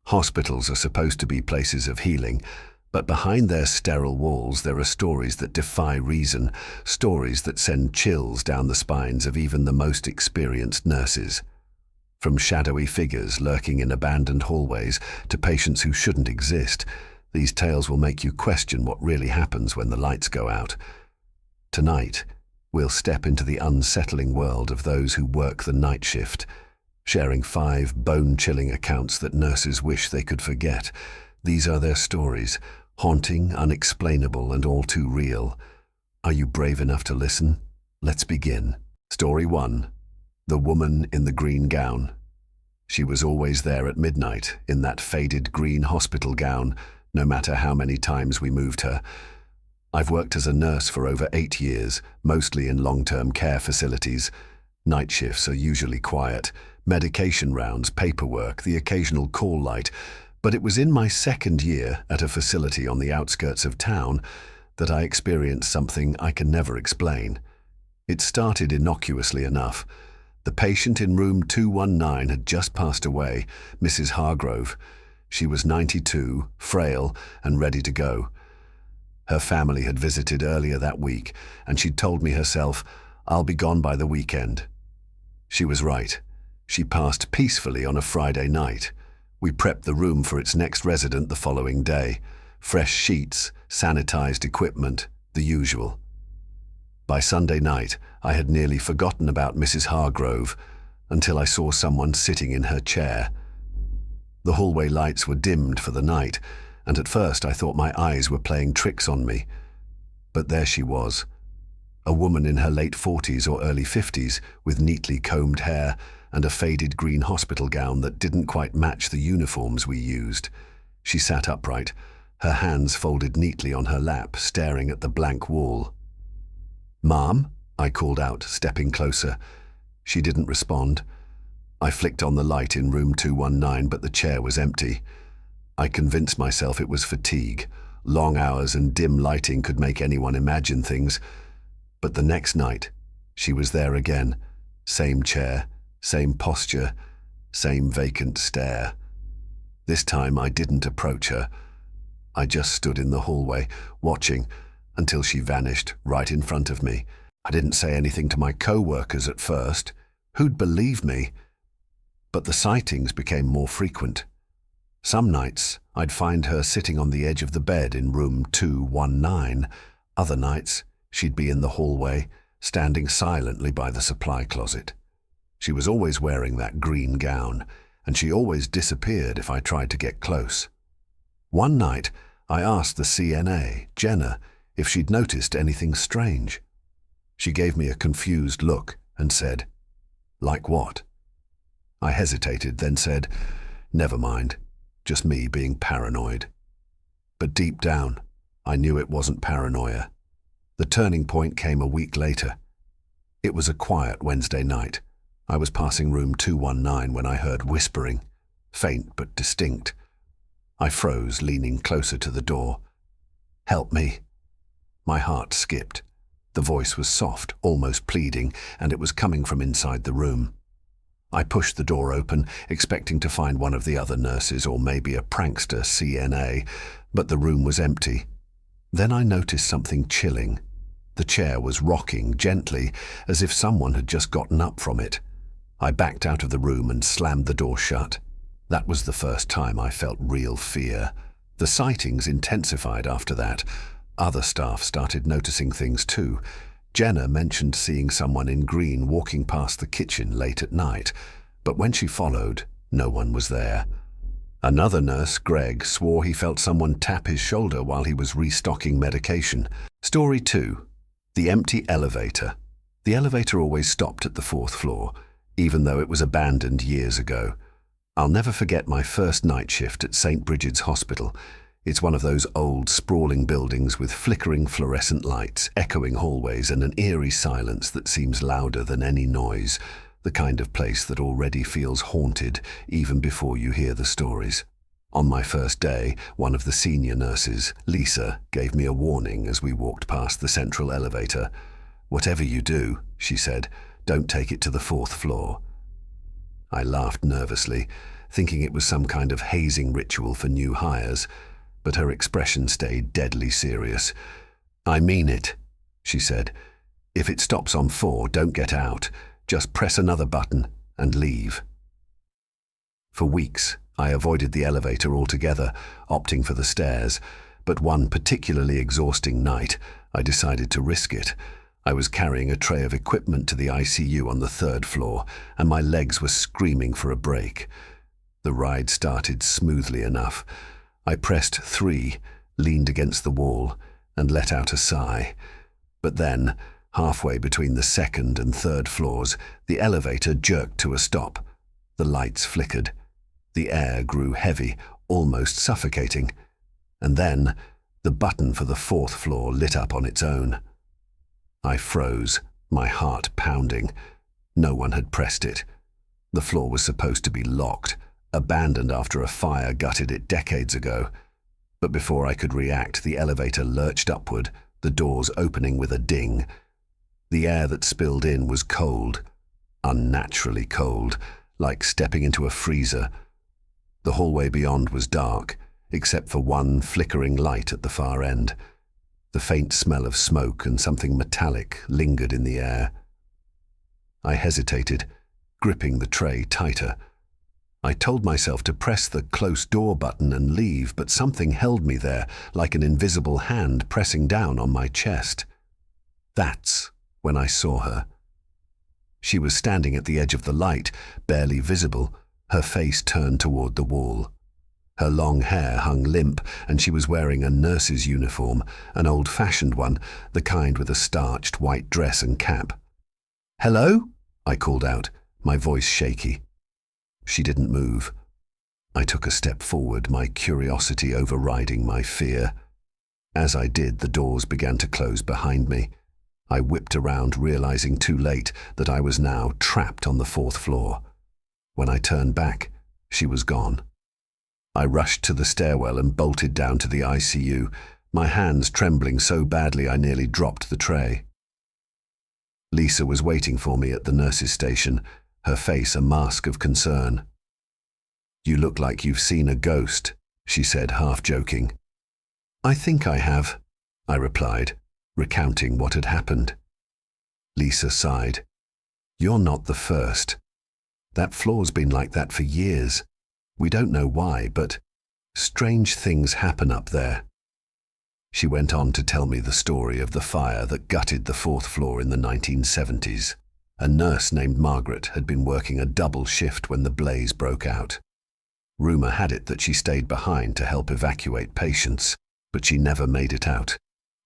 Hospitals are supposed to be places of healing, but behind their sterile walls there are stories that defy reason, stories that send chills down the spines of even the most experienced nurses. From shadowy figures lurking in abandoned hallways to patients who shouldn't exist, these tales will make you question what really happens when the lights go out. Tonight, we'll step into the unsettling world of those who work the night shift, sharing 5 bone-chilling accounts that nurses wish they could forget. These are their stories, haunting, unexplainable, and all too real. Are you brave enough to listen? Let's begin. Story 1. The Woman in the Green Gown. She was always there at midnight, in that faded green hospital gown, no matter how many times we moved her. I've worked as a nurse for over 8 years, mostly in long-term care facilities. Night shifts are usually quiet, medication rounds, paperwork, the occasional call light, but it was in my 2nd year at a facility on the outskirts of town that I experienced something I can never explain. It started innocuously enough. The patient in room 219 had just passed away, Mrs. Hargrove. She was 92, frail, and ready to go. Her family had visited earlier that week, and she'd told me herself, "I'll be gone by the weekend." She was right. She passed peacefully on a Friday night. We prepped the room for its next resident the following day. Fresh sheets, sanitized equipment, the usual. By Sunday night, I had nearly forgotten about Mrs. Hargrove until I saw someone sitting in her chair. The hallway lights were dimmed for the night, and at first I thought my eyes were playing tricks on me. But there she was, a woman in her late 40s or early 50s with neatly combed hair and a faded green hospital gown that didn't quite match the uniforms we used. She sat upright, her hands folded neatly on her lap, staring at the blank wall. "Ma'am?" I called out, stepping closer. She didn't respond. I flicked on the light in room 219, but the chair was empty. I convinced myself it was fatigue. Long hours and dim lighting could make anyone imagine things. But the next night, she was there again. Same chair, same posture, same vacant stare. This time I didn't approach her. I just stood in the hallway, watching, until she vanished right in front of me. I didn't say anything to my co-workers at first. Who'd believe me? But the sightings became more frequent. Some nights, I'd find her sitting on the edge of the bed in room 219. Other nights, she'd be in the hallway, standing silently by the supply closet. She was always wearing that green gown, and she always disappeared if I tried to get close. One night, I asked the CNA, Jenna, if she'd noticed anything strange. She gave me a confused look and said, "Like what?" I hesitated, then said, "Never mind, just me being paranoid." But deep down, I knew it wasn't paranoia. The turning point came a week later. It was a quiet Wednesday night. I was passing room 219 when I heard whispering, faint but distinct. I froze, leaning closer to the door. "Help me." My heart skipped. The voice was soft, almost pleading, and it was coming from inside the room. I pushed the door open, expecting to find one of the other nurses or maybe a prankster CNA, but the room was empty. Then I noticed something chilling. The chair was rocking gently, as if someone had just gotten up from it. I backed out of the room and slammed the door shut. That was the first time I felt real fear. The sightings intensified after that. Other staff started noticing things too. Jenna mentioned seeing someone in green walking past the kitchen late at night, but when she followed, no one was there. Another nurse, Greg, swore he felt someone tap his shoulder while he was restocking medication. Story 2. The empty elevator. The elevator always stopped at the 4th floor, even though it was abandoned years ago. I'll never forget my first night shift at St. Bridget's Hospital. It's one of those old, sprawling buildings with flickering fluorescent lights, echoing hallways, and an eerie silence that seems louder than any noise, the kind of place that already feels haunted even before you hear the stories. On my first day, one of the senior nurses, Lisa, gave me a warning as we walked past the central elevator. "Whatever you do," she said, "don't take it to the 4th floor." I laughed nervously. thinking it was some kind of hazing ritual for new hires, but her expression stayed deadly serious. "I mean it," she said. "If it stops on 4, don't get out. Just press another button and leave." For weeks, I avoided the elevator altogether, opting for the stairs, but one particularly exhausting night, I decided to risk it. I was carrying a tray of equipment to the ICU on the 3rd floor, and my legs were screaming for a break. The ride started smoothly enough. I pressed 3, leaned against the wall, and let out a sigh. But then, halfway between the 2nd and 3rd floors, the elevator jerked to a stop. The lights flickered. The air grew heavy, almost suffocating. And then, the button for the 4th floor lit up on its own. I froze, my heart pounding. No one had pressed it. The floor was supposed to be locked, abandoned after a fire gutted it decades ago. But before I could react, the elevator lurched upward, the doors opening with a ding. The air that spilled in was cold, unnaturally cold, like stepping into a freezer. The hallway beyond was dark, except for one flickering light at the far end. The faint smell of smoke and something metallic lingered in the air. I hesitated, gripping the tray tighter. I told myself to press the close door button and leave, but something held me there, like an invisible hand pressing down on my chest. That's when I saw her. She was standing at the edge of the light, barely visible, her face turned toward the wall. Her long hair hung limp, and she was wearing a nurse's uniform, an old-fashioned one, the kind with a starched white dress and cap. "Hello?" I called out, my voice shaky. She didn't move. I took a step forward, my curiosity overriding my fear. As I did, the doors began to close behind me. I whipped around, realizing too late that I was now trapped on the 4th floor. When I turned back, she was gone. I rushed to the stairwell and bolted down to the ICU, my hands trembling so badly I nearly dropped the tray. Lisa was waiting for me at the nurse's station, her face a mask of concern. "You look like you've seen a ghost," she said, half joking. "I think I have," I replied, recounting what had happened. Lisa sighed. "You're not the first. That floor's been like that for years. We don't know why, but strange things happen up there." She went on to tell me the story of the fire that gutted the 4th floor in the 1970s. A nurse named Margaret had been working a double shift when the blaze broke out. Rumor had it that she stayed behind to help evacuate patients, but she never made it out.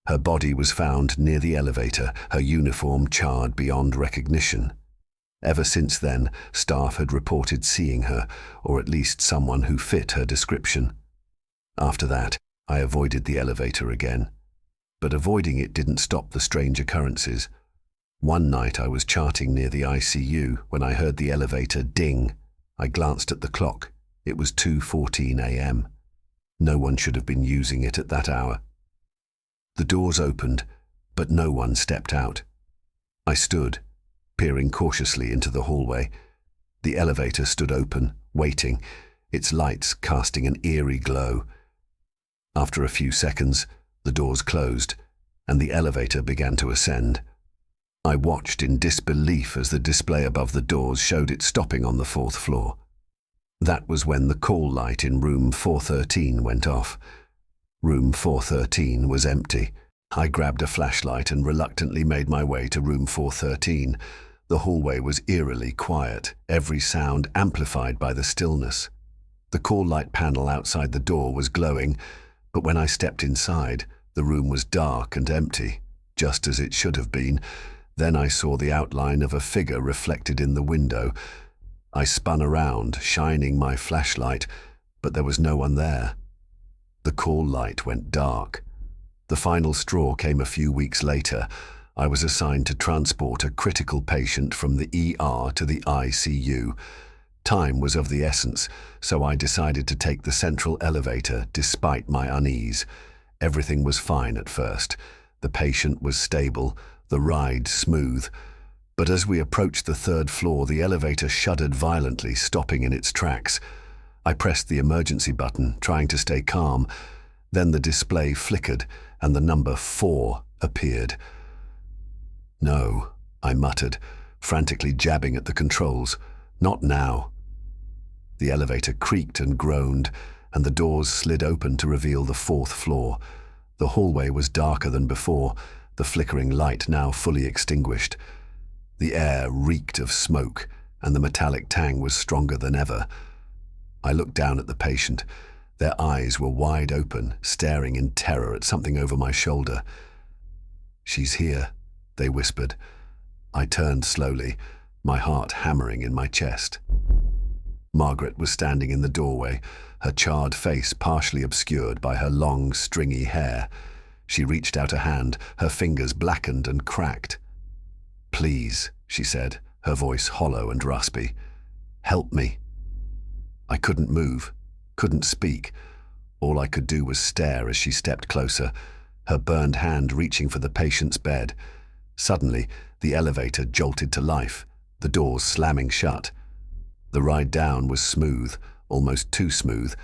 Her body was found near the elevator, her uniform charred beyond recognition. Ever since then, staff had reported seeing her, or at least someone who fit her description. After that, I avoided the elevator again. But avoiding it didn't stop the strange occurrences. One night I was charting near the ICU when I heard the elevator ding. I glanced at the clock. It was 2:14 a.m. No one should have been using it at that hour. The doors opened, but no one stepped out. I stood, peering cautiously into the hallway. The elevator stood open, waiting, its lights casting an eerie glow. After a few seconds, the doors closed, and the elevator began to ascend. I watched in disbelief as the display above the doors showed it stopping on the 4th floor. That was when the call light in room 413 went off. Room 413 was empty. I grabbed a flashlight and reluctantly made my way to room 413. The hallway was eerily quiet, every sound amplified by the stillness. The call light panel outside the door was glowing, but when I stepped inside, the room was dark and empty, just as it should have been. Then I saw the outline of a figure reflected in the window. I spun around, shining my flashlight, but there was no one there. The call light went dark. The final straw came a few weeks later. I was assigned to transport a critical patient from the ER to the ICU. Time was of the essence, so I decided to take the central elevator despite my unease. Everything was fine at first. The patient was stable, the ride smooth. But as we approached the 3rd floor, the elevator shuddered violently, stopping in its tracks. I pressed the emergency button, trying to stay calm. Then the display flickered and the number 4 appeared. "No," I muttered, frantically jabbing at the controls. "Not now." The elevator creaked and groaned, and the doors slid open to reveal the 4th floor. The hallway was darker than before, the flickering light now fully extinguished. The air reeked of smoke, and the metallic tang was stronger than ever. I looked down at the patient. Their eyes were wide open, staring in terror at something over my shoulder. "She's here," they whispered. I turned slowly, my heart hammering in my chest. Margaret was standing in the doorway, her charred face partially obscured by her long, stringy hair. She reached out a hand, her fingers blackened and cracked. "Please," she said, her voice hollow and raspy. "Help me." I couldn't move, couldn't speak. All I could do was stare as she stepped closer, her burned hand reaching for the patient's bed. Suddenly, the elevator jolted to life, the doors slamming shut. The ride down was smooth, almost too smooth,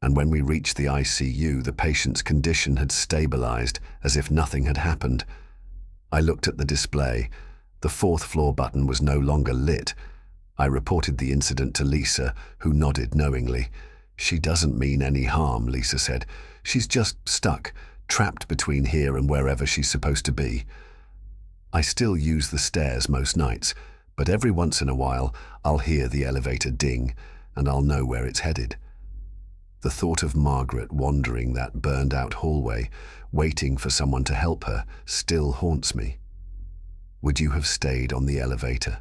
and when we reached the ICU, the patient's condition had stabilized as if nothing had happened. I looked at the display. The 4th floor button was no longer lit. I reported the incident to Lisa, who nodded knowingly. "She doesn't mean any harm," Lisa said. "She's just stuck, trapped between here and wherever she's supposed to be." I still use the stairs most nights, but every once in a while I'll hear the elevator ding, and I'll know where it's headed. The thought of Margaret wandering that burned-out hallway, waiting for someone to help her, still haunts me. Would you have stayed on the elevator?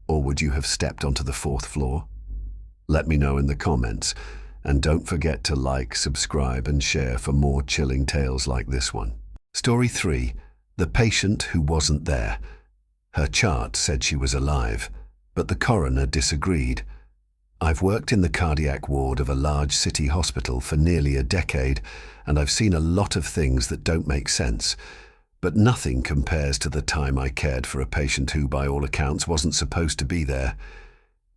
Or would you have stepped onto the 4th floor? Let me know in the comments, and don't forget to like, subscribe, and share for more chilling tales like this one. Story 3. The patient who wasn't there. Her chart said she was alive, but the coroner disagreed. I've worked in the cardiac ward of a large city hospital for nearly a decade, and I've seen a lot of things that don't make sense. But nothing compares to the time I cared for a patient who, by all accounts, wasn't supposed to be there.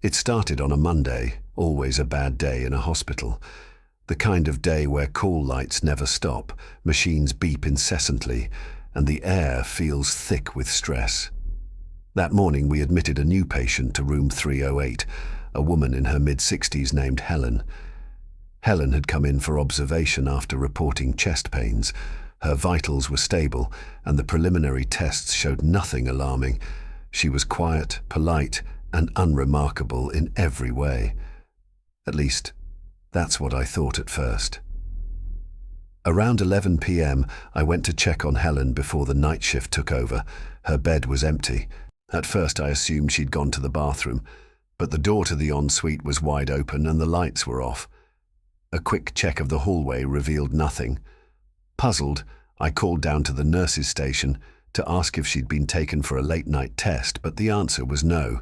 It started on a Monday, always a bad day in a hospital. The kind of day where call lights never stop, machines beep incessantly, and the air feels thick with stress. That morning we admitted a new patient to room 308, a woman in her mid-60s named Helen. Helen had come in for observation after reporting chest pains. Her vitals were stable, and the preliminary tests showed nothing alarming. She was quiet, polite, and unremarkable in every way. At least, that's what I thought at first. Around 11 p.m., I went to check on Helen before the night shift took over. Her bed was empty. At first I assumed she'd gone to the bathroom, but the door to the ensuite was wide open and the lights were off. A quick check of the hallway revealed nothing. Puzzled, I called down to the nurses' station to ask if she'd been taken for a late-night test, but the answer was no.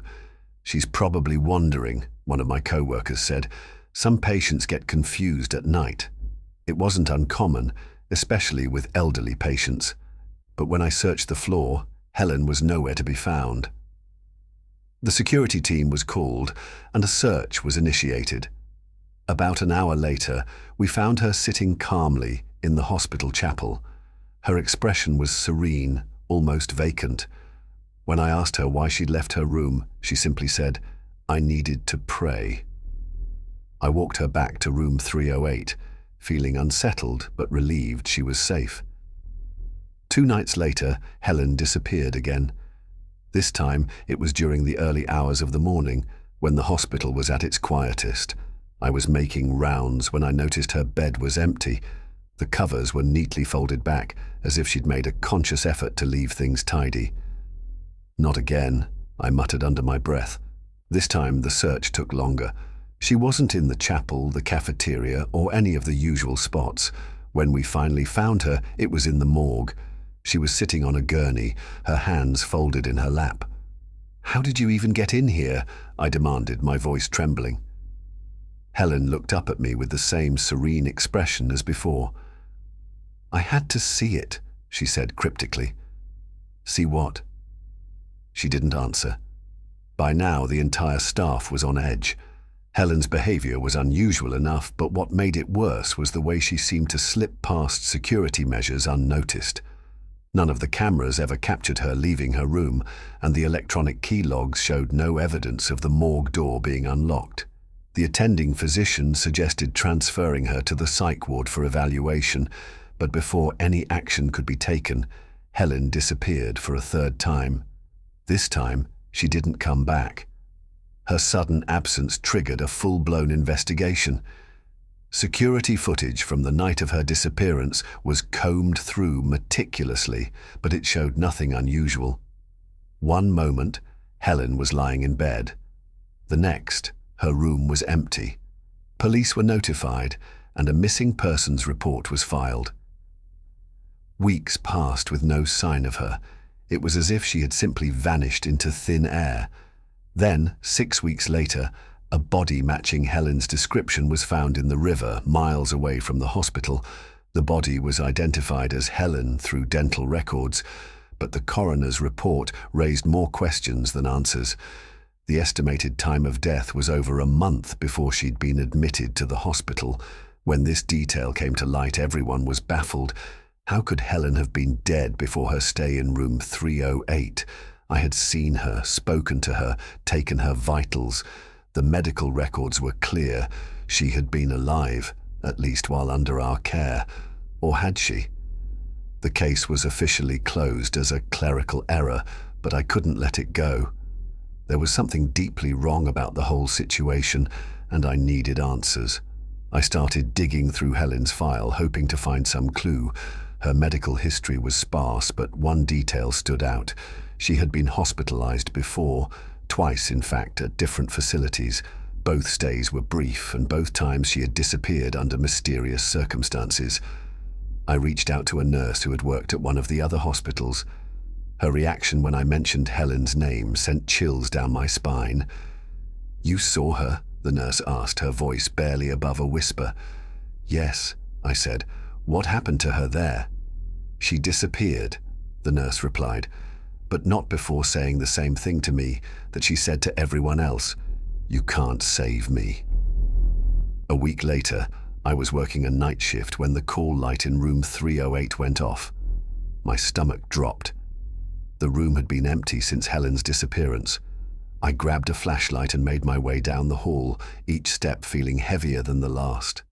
"She's probably wandering," one of my co-workers said. "Some patients get confused at night." It wasn't uncommon, especially with elderly patients. But when I searched the floor, Helen was nowhere to be found. The security team was called, and a search was initiated. About an hour later, we found her sitting calmly in the hospital chapel. Her expression was serene, almost vacant. When I asked her why she'd left her room, she simply said, "I needed to pray." I walked her back to room 308, feeling unsettled but relieved she was safe. 2 nights later, Helen disappeared again. This time, it was during the early hours of the morning, when the hospital was at its quietest. I was making rounds when I noticed her bed was empty. The covers were neatly folded back, as if she'd made a conscious effort to leave things tidy. "Not again," I muttered under my breath. This time the search took longer. She wasn't in the chapel, the cafeteria, or any of the usual spots. When we finally found her, it was in the morgue. She was sitting on a gurney, her hands folded in her lap. "How did you even get in here?" I demanded, my voice trembling. Helen looked up at me with the same serene expression as before. "I had to see it," she said cryptically. "See what?" She didn't answer. By now, the entire staff was on edge. Helen's behavior was unusual enough, but what made it worse was the way she seemed to slip past security measures unnoticed. None of the cameras ever captured her leaving her room, and the electronic key logs showed no evidence of the morgue door being unlocked. The attending physician suggested transferring her to the psych ward for evaluation, but before any action could be taken, Helen disappeared for a third time. This time, she didn't come back. Her sudden absence triggered a full-blown investigation. Security footage from the night of her disappearance was combed through meticulously, but it showed nothing unusual. One moment, Helen was lying in bed. The next, her room was empty. Police were notified, and a missing persons report was filed. Weeks passed with no sign of her. It was as if she had simply vanished into thin air. Then, 6 weeks later, a body matching Helen's description was found in the river, miles away from the hospital. The body was identified as Helen through dental records, but the coroner's report raised more questions than answers. The estimated time of death was over a month before she'd been admitted to the hospital. When this detail came to light, everyone was baffled. How could Helen have been dead before her stay in room 308? I had seen her, spoken to her, taken her vitals. The medical records were clear. She had been alive, at least while under our care. Or had she? The case was officially closed as a clerical error, but I couldn't let it go. There was something deeply wrong about the whole situation, and I needed answers. I started digging through Helen's file, hoping to find some clue. Her medical history was sparse, but one detail stood out. She had been hospitalized before, twice in fact, at different facilities. Both stays were brief, and both times she had disappeared under mysterious circumstances. I reached out to a nurse who had worked at one of the other hospitals. Her reaction when I mentioned Helen's name sent chills down my spine. "You saw her?" the nurse asked, her voice barely above a whisper. "Yes," I said. "What happened to her there?" "She disappeared," the nurse replied, but not before saying the same thing to me that she said to everyone else: "You can't save me." A week later, I was working a night shift when the call light in room 308 went off. My stomach dropped. The room had been empty since Helen's disappearance. I grabbed a flashlight and made my way down the hall, each step feeling heavier than the last.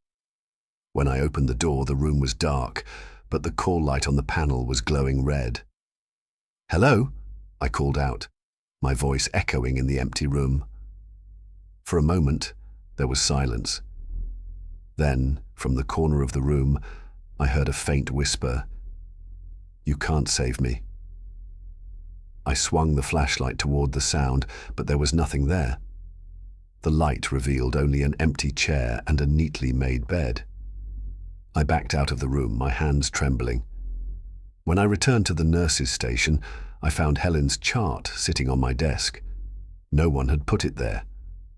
When I opened the door, the room was dark, but the call light on the panel was glowing red. "Hello?" I called out, my voice echoing in the empty room. For a moment, there was silence. Then, from the corner of the room, I heard a faint whisper, "You can't save me." I swung the flashlight toward the sound, but there was nothing there. The light revealed only an empty chair and a neatly made bed. I backed out of the room, my hands trembling. When I returned to the nurse's station, I found Helen's chart sitting on my desk. No one had put it there.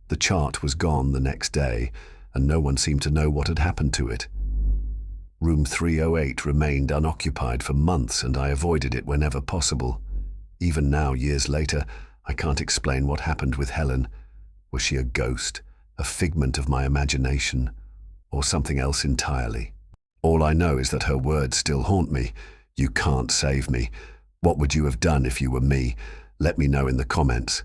The chart was gone the next day, and no one seemed to know what had happened to it. Room 308 remained unoccupied for months, and I avoided it whenever possible. Even now, years later, I can't explain what happened with Helen. Was she a ghost, a figment of my imagination, or something else entirely? All I know is that her words still haunt me. "You can't save me. What would you have done if you were me? Let me know in the comments.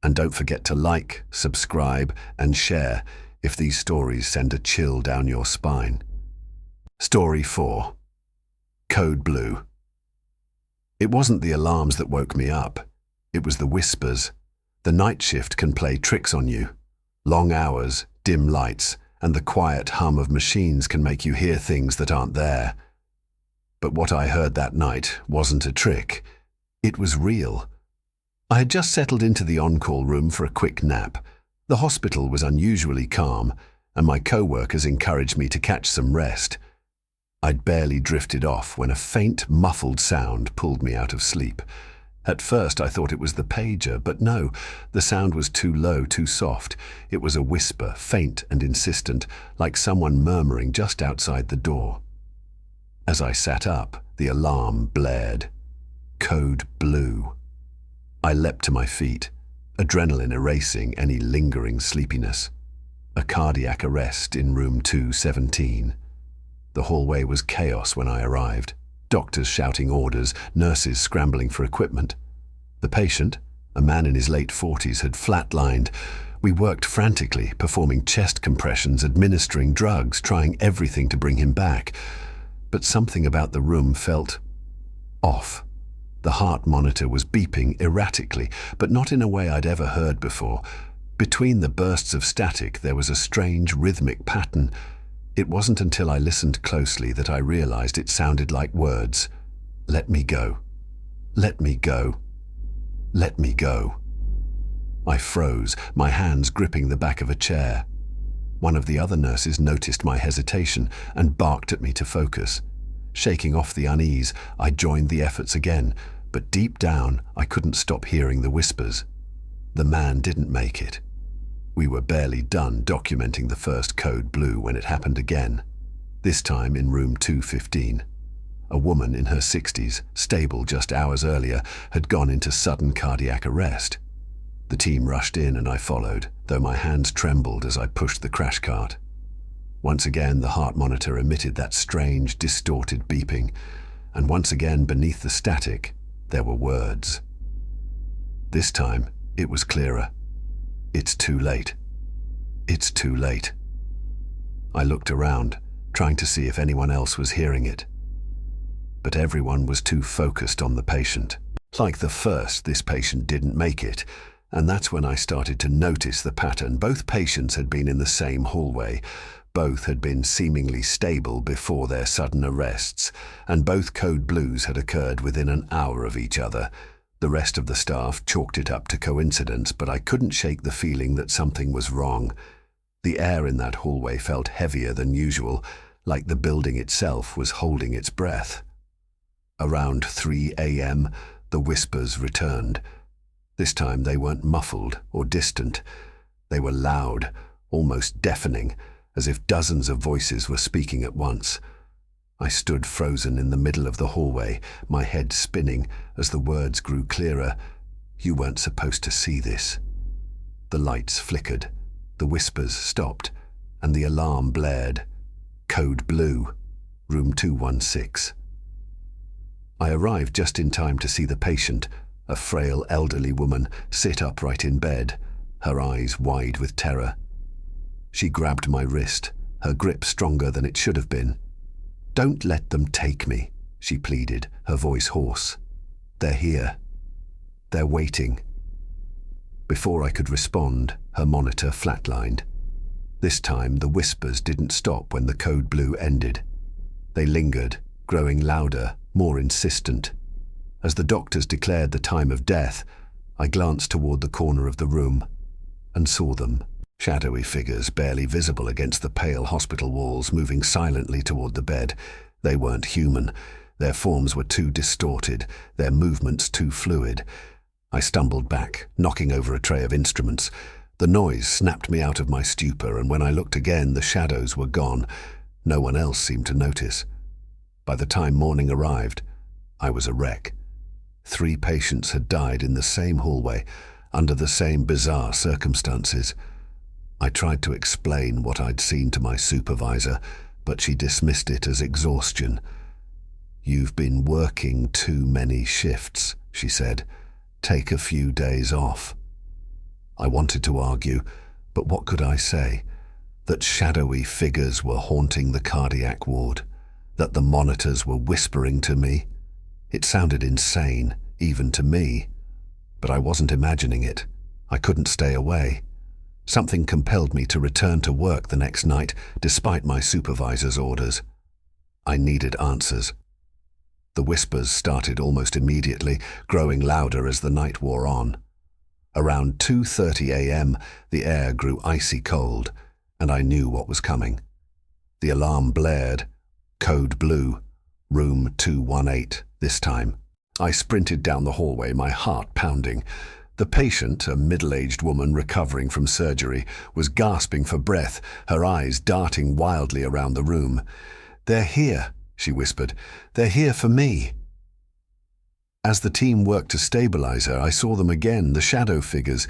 And don't forget to like, subscribe, and share if these stories send a chill down your spine." Story 4. Code Blue. It wasn't the alarms that woke me up. It was the whispers. The night shift can play tricks on you. Long hours, dim lights, and the quiet hum of machines can make you hear things that aren't there. But what I heard that night wasn't a trick. It was real. I had just settled into the on-call room for a quick nap. The hospital was unusually calm, and my co-workers encouraged me to catch some rest. I'd barely drifted off when a faint, muffled sound pulled me out of sleep. At first I thought it was the pager, but no, the sound was too low, too soft. It was a whisper, faint and insistent, like someone murmuring just outside the door. As I sat up, the alarm blared. Code Blue. I leapt to my feet, adrenaline erasing any lingering sleepiness. A cardiac arrest in room 217. The hallway was chaos when I arrived. Doctors shouting orders, nurses scrambling for equipment. The patient, a man in his late 40s, had flatlined. We worked frantically, performing chest compressions, administering drugs, trying everything to bring him back. But something about the room felt off. The heart monitor was beeping erratically, but not in a way I'd ever heard before. Between the bursts of static, there was a strange rhythmic pattern. It wasn't until I listened closely that I realized it sounded like words. Let me go. Let me go. Let me go. I froze, my hands gripping the back of a chair. One of the other nurses noticed my hesitation and barked at me to focus. Shaking off the unease, I joined the efforts again, but deep down, I couldn't stop hearing the whispers. The man didn't make it. We were barely done documenting the first code blue when it happened again. This time in room 215. A woman in her 60s, stable just hours earlier, had gone into sudden cardiac arrest. The team rushed in and I followed, though my hands trembled as I pushed the crash cart. Once again, the heart monitor emitted that strange, distorted beeping, and once again, beneath the static, there were words. This time, it was clearer. It's too late. It's too late. I looked around, trying to see if anyone else was hearing it. But everyone was too focused on the patient. Like the first, this patient didn't make it, and that's when I started to notice the pattern. Both patients had been in the same hallway. Both had been seemingly stable before their sudden arrests, and both code blues had occurred within an hour of each other. The rest of the staff chalked it up to coincidence, but I couldn't shake the feeling that something was wrong. The air in that hallway felt heavier than usual, like the building itself was holding its breath. Around 3 a.m., the whispers returned. This time they weren't muffled or distant. They were loud, almost deafening, as if dozens of voices were speaking at once. I stood frozen in the middle of the hallway, my head spinning as the words grew clearer. You weren't supposed to see this. The lights flickered, the whispers stopped, and the alarm blared. Code blue, room 216. I arrived just in time to see the patient, a frail elderly woman, sit upright in bed, her eyes wide with terror. She grabbed my wrist, her grip stronger than it should have been. "Don't let them take me," she pleaded, her voice hoarse. "They're here. They're waiting." Before I could respond, her monitor flatlined. This time, the whispers didn't stop when the code blue ended. They lingered, growing louder, more insistent. As the doctors declared the time of death, I glanced toward the corner of the room and saw them. Shadowy figures barely visible against the pale hospital walls, moving silently toward the bed. They weren't human. Their forms were too distorted, their movements too fluid. I stumbled back, knocking over a tray of instruments. The noise snapped me out of my stupor, and when I looked again, the shadows were gone. No one else seemed to notice. By the time morning arrived, I was a wreck. 3 patients had died in the same hallway, under the same bizarre circumstances. I tried to explain what I'd seen to my supervisor, but she dismissed it as exhaustion. "You've been working too many shifts," she said. "Take a few days off." I wanted to argue, but what could I say? That shadowy figures were haunting the cardiac ward, that the monitors were whispering to me. It sounded insane, even to me, but I wasn't imagining it. I couldn't stay away. Something compelled me to return to work the next night, despite my supervisor's orders. I needed answers. The whispers started almost immediately, growing louder as the night wore on. Around 2:30 a.m., the air grew icy cold, and I knew what was coming. The alarm blared. Code blue, room 218, this time. I sprinted down the hallway, my heart pounding. The patient, a middle-aged woman recovering from surgery, was gasping for breath, her eyes darting wildly around the room. "They're here," she whispered. "They're here for me." As the team worked to stabilize her, I saw them again, the shadow figures.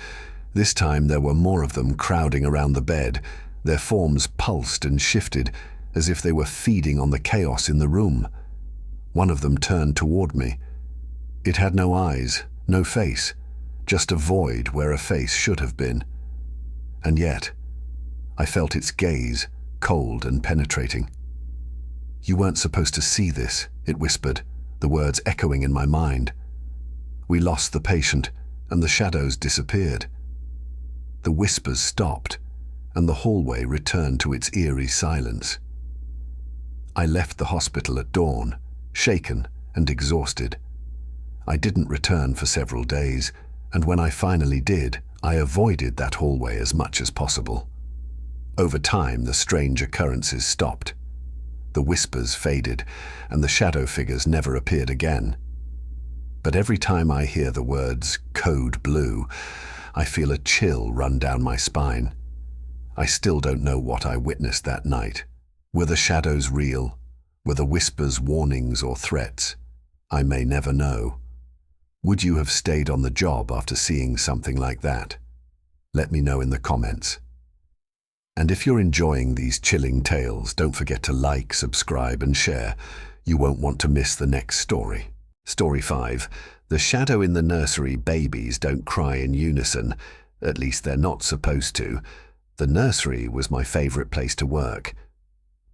This time there were more of them crowding around the bed. Their forms pulsed and shifted, as if they were feeding on the chaos in the room. One of them turned toward me. It had no eyes, no face, just a void where a face should have been. And yet, I felt its gaze, cold and penetrating. "You weren't supposed to see this," it whispered, the words echoing in my mind. We lost the patient, and the shadows disappeared. The whispers stopped, and the hallway returned to its eerie silence. I left the hospital at dawn, shaken and exhausted. I didn't return for several days, and when I finally did, I avoided that hallway as much as possible. Over time, the strange occurrences stopped. The whispers faded, and the shadow figures never appeared again. But every time I hear the words "Code Blue," I feel a chill run down my spine. I still don't know what I witnessed that night. Were the shadows real? Were the whispers warnings or threats? I may never know. Would you have stayed on the job after seeing something like that? Let me know in the comments. And if you're enjoying these chilling tales, don't forget to like, subscribe, and share. You won't want to miss the next story. Story 5. The shadow in the nursery. Babies don't cry in unison. At least they're not supposed to. The nursery was my favorite place to work.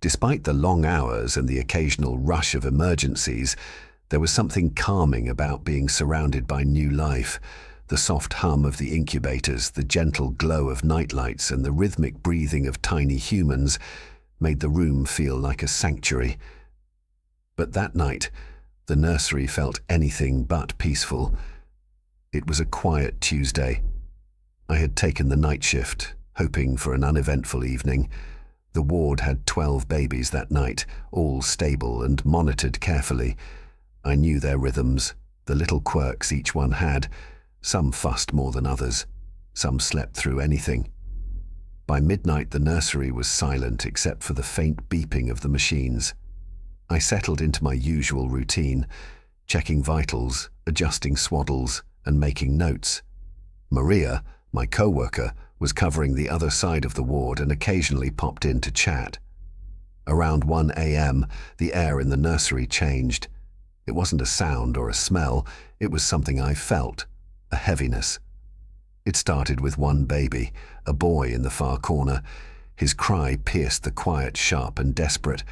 Despite the long hours and the occasional rush of emergencies, there was something calming about being surrounded by new life. The soft hum of the incubators, the gentle glow of nightlights, and the rhythmic breathing of tiny humans made the room feel like a sanctuary. But that night, the nursery felt anything but peaceful. It was a quiet Tuesday. I had taken the night shift, hoping for an uneventful evening. The ward had 12 babies that night, all stable and monitored carefully. I knew their rhythms, the little quirks each one had. Some fussed more than others. Some slept through anything. By midnight, the nursery was silent except for the faint beeping of the machines. I settled into my usual routine, checking vitals, adjusting swaddles, and making notes. Maria, my co-worker, was covering the other side of the ward and occasionally popped in to chat. Around 1 a.m., the air in the nursery changed. It wasn't a sound or a smell, it was something I felt. A heaviness. It started with one baby, a boy in the far corner. His cry pierced the quiet, sharp and desperate.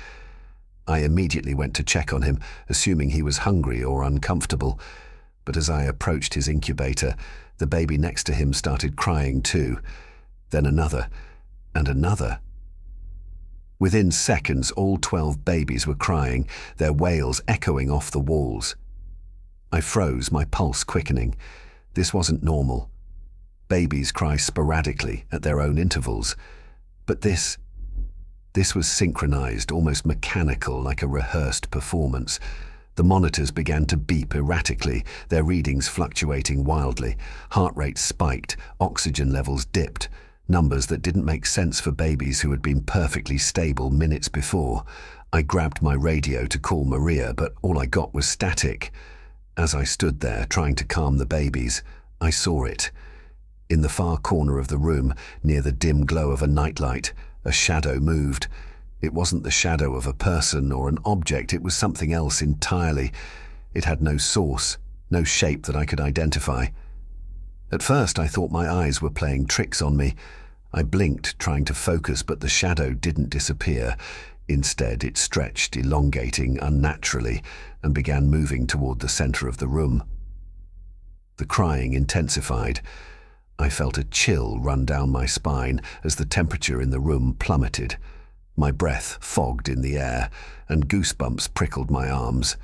I immediately went to check on him, assuming he was hungry or uncomfortable. But as I approached his incubator, the baby next to him started crying too. Then another, and another. Within seconds, all 12 babies were crying, their wails echoing off the walls. I froze, my pulse quickening. This wasn't normal. Babies cry sporadically at their own intervals. But this was synchronized, almost mechanical, like a rehearsed performance. The monitors began to beep erratically, their readings fluctuating wildly. Heart rate spiked, oxygen levels dipped, numbers that didn't make sense for babies who had been perfectly stable minutes before. I grabbed my radio to call Maria, but all I got was static. As I stood there, trying to calm the babies, I saw it. In the far corner of the room, near the dim glow of a nightlight, a shadow moved. It wasn't the shadow of a person or an object, it was something else entirely. It had no source, no shape that I could identify. At first, I thought my eyes were playing tricks on me. I blinked, trying to focus, but the shadow didn't disappear. Instead, it stretched, elongating unnaturally, and began moving toward the center of the room. The crying intensified. I felt a chill run down my spine as the temperature in the room plummeted. My breath fogged in the air, and goosebumps prickled my arms.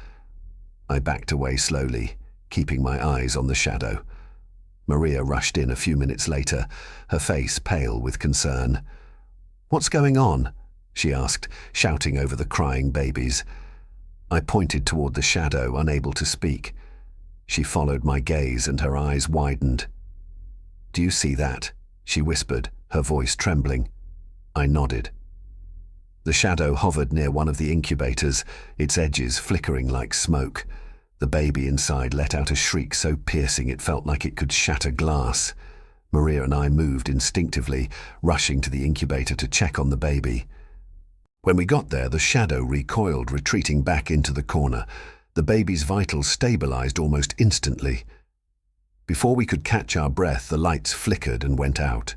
I backed away slowly, keeping my eyes on the shadow. Maria rushed in a few minutes later, her face pale with concern. "What's going on?" she asked, shouting over the crying babies. I pointed toward the shadow, unable to speak. She followed my gaze and her eyes widened. "Do you see that?" she whispered, her voice trembling. I nodded. The shadow hovered near one of the incubators, its edges flickering like smoke. The baby inside let out a shriek so piercing it felt like it could shatter glass. Maria and I moved instinctively, rushing to the incubator to check on the baby. When we got there, the shadow recoiled, retreating back into the corner. The baby's vitals stabilized almost instantly. Before we could catch our breath, the lights flickered and went out.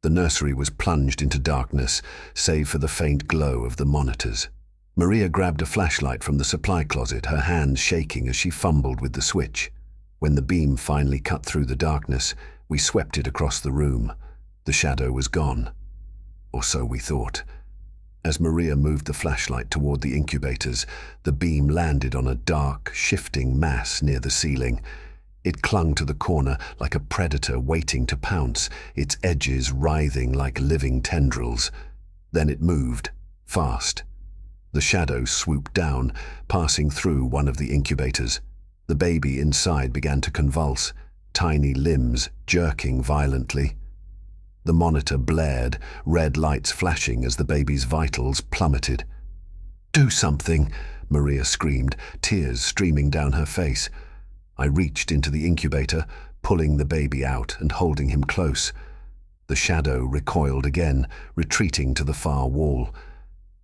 The nursery was plunged into darkness, save for the faint glow of the monitors. Maria grabbed a flashlight from the supply closet, her hands shaking as she fumbled with the switch. When the beam finally cut through the darkness, we swept it across the room. The shadow was gone. Or so we thought. As Maria moved the flashlight toward the incubators, the beam landed on a dark, shifting mass near the ceiling. It clung to the corner like a predator waiting to pounce, its edges writhing like living tendrils. Then it moved, fast. The shadow swooped down, passing through one of the incubators. The baby inside began to convulse, tiny limbs jerking violently. The monitor blared, red lights flashing as the baby's vitals plummeted. "Do something!" Maria screamed, tears streaming down her face. I reached into the incubator, pulling the baby out and holding him close. The shadow recoiled again, retreating to the far wall.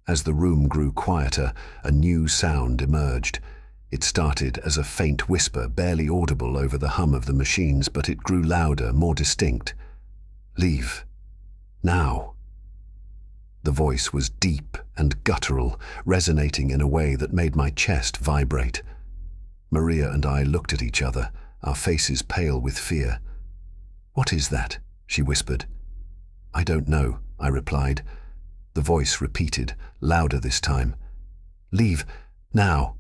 As the room grew quieter, a new sound emerged. It started as a faint whisper, barely audible over the hum of the machines, but it grew louder, more distinct. "Leave. Now." The voice was deep and guttural, resonating in a way that made my chest vibrate. Maria and I looked at each other, our faces pale with fear. "What is that?" she whispered. "I don't know," I replied. The voice repeated, louder this time. "Leave. Now."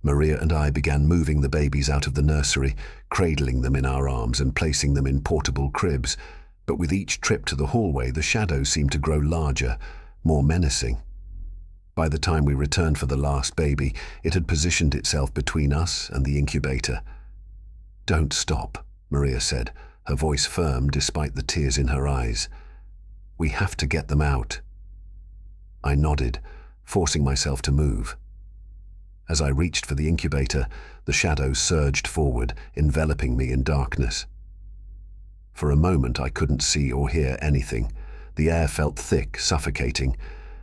Maria and I began moving the babies out of the nursery, cradling them in our arms and placing them in portable cribs. But with each trip to the hallway, the shadow seemed to grow larger, more menacing. By the time we returned for the last baby, it had positioned itself between us and the incubator. "Don't stop," Maria said, her voice firm despite the tears in her eyes. "We have to get them out." I nodded, forcing myself to move. As I reached for the incubator, the shadow surged forward, enveloping me in darkness. For a moment I couldn't see or hear anything. The air felt thick, suffocating,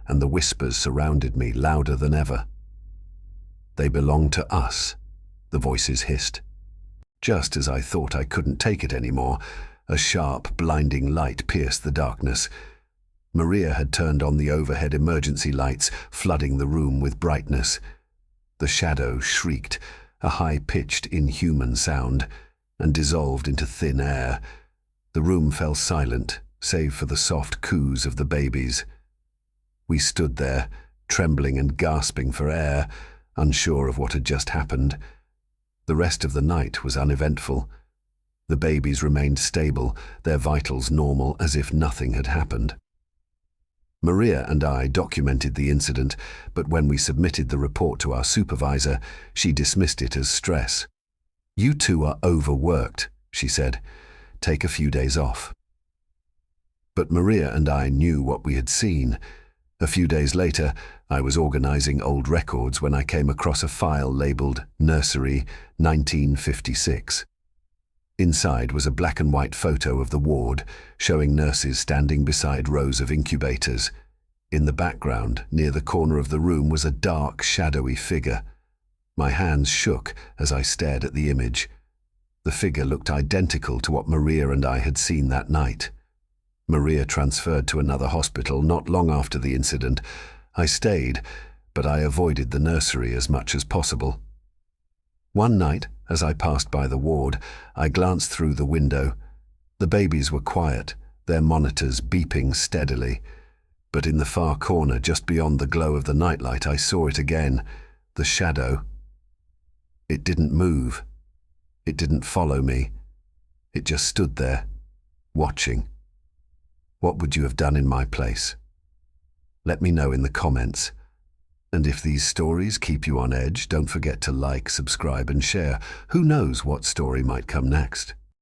and the whispers surrounded me louder than ever. "They belong to us," the voices hissed. Just as I thought I couldn't take it anymore, a sharp, blinding light pierced the darkness. Maria had turned on the overhead emergency lights, flooding the room with brightness. The shadow shrieked, a high-pitched, inhuman sound, and dissolved into thin air. The room fell silent, save for the soft coos of the babies. We stood there, trembling and gasping for air, unsure of what had just happened. The rest of the night was uneventful. The babies remained stable, their vitals normal, as if nothing had happened. Maria and I documented the incident, but when we submitted the report to our supervisor, she dismissed it as stress. "You two are overworked," she said. "Take a few days off." But Maria and I knew what we had seen. A few days later, I was organizing old records when I came across a file labeled Nursery 1956. Inside was a black and white photo of the ward, showing nurses standing beside rows of incubators. In the background, near the corner of the room, was a dark, shadowy figure. My hands shook as I stared at the image. The figure looked identical to what Maria and I had seen that night. Maria transferred to another hospital not long after the incident. I stayed, but I avoided the nursery as much as possible. One night, as I passed by the ward, I glanced through the window. The babies were quiet, their monitors beeping steadily. But in the far corner, just beyond the glow of the nightlight, I saw it again, the shadow. It didn't move. It didn't follow me. It just stood there, watching. What would you have done in my place? Let me know in the comments. And if these stories keep you on edge, don't forget to like, subscribe, and share. Who knows what story might come next?